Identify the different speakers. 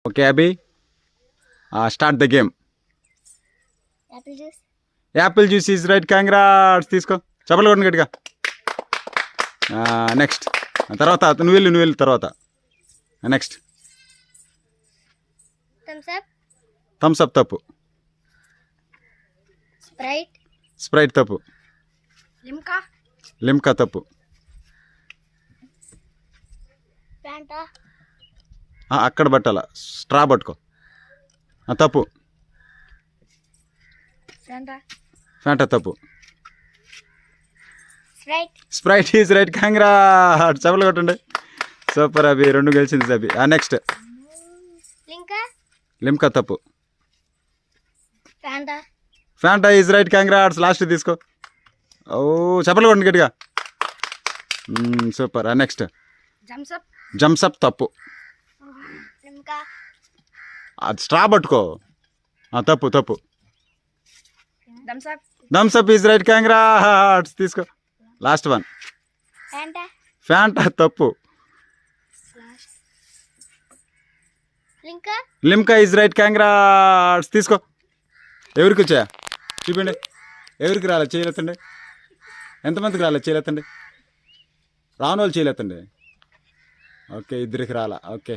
Speaker 1: Okay Abhi, start the game.
Speaker 2: Apple juice.
Speaker 1: Apple juice is right. Congrats. తీసుకో, చెప్పలు కొట్టండి గట్టిగా. నెక్స్ట్ తర్వాత నువ్వు వెళ్ళు తర్వాత. Next
Speaker 2: Thums Up.
Speaker 1: Thums Up తప్పు.
Speaker 2: స్ప్రైట్.
Speaker 1: స్ప్రైట్ తప్పు.
Speaker 2: లిమ్కా.
Speaker 1: లిమ్కా తప్పు.
Speaker 2: ఫ్యాంటా.
Speaker 1: అక్కడ పట్టాల, స్ట్రా పట్టుకో. తప్పు.
Speaker 2: ఫ్యాంటా.
Speaker 1: ఫ్యాంటా తప్పు.
Speaker 2: Sprite.
Speaker 1: Sprite is right. Congrats. చెప్పలు కొట్టండి. సూపర్ అభి, 2 గెలిచింది అభి. నెక్స్ట్
Speaker 2: లింకా.
Speaker 1: లిమ్కా తప్పు.
Speaker 2: Fanta.
Speaker 1: Fanta is right. Congrats. Last తీసుకో. ఓ, చెప్పలు కొట్టండి గట్టిగా. Super. Next
Speaker 2: Thums Up.
Speaker 1: Thums Up తప్పు.
Speaker 2: లిమ్కా.
Speaker 1: అది స్ట్రా పట్టుకో. తప్పు తప్పు.
Speaker 2: Thums Up.
Speaker 1: Thums Up is right. Congrats. తీసుకో. Last one.
Speaker 2: ఫ్యాంటా.
Speaker 1: ఫ్యాంటా తప్పు.
Speaker 2: Limca.
Speaker 1: Limca is right. Congrats. తీసుకో. ఎవరికి వచ్చాయా చూపిండి. ఎవరికి రాలే చేయలేతండి. ఎంతమందికి రాలే చేయలేతండి. రాను వాళ్ళు చేయలేతండి. ఓకే, 2కి రాలా. ఓకే.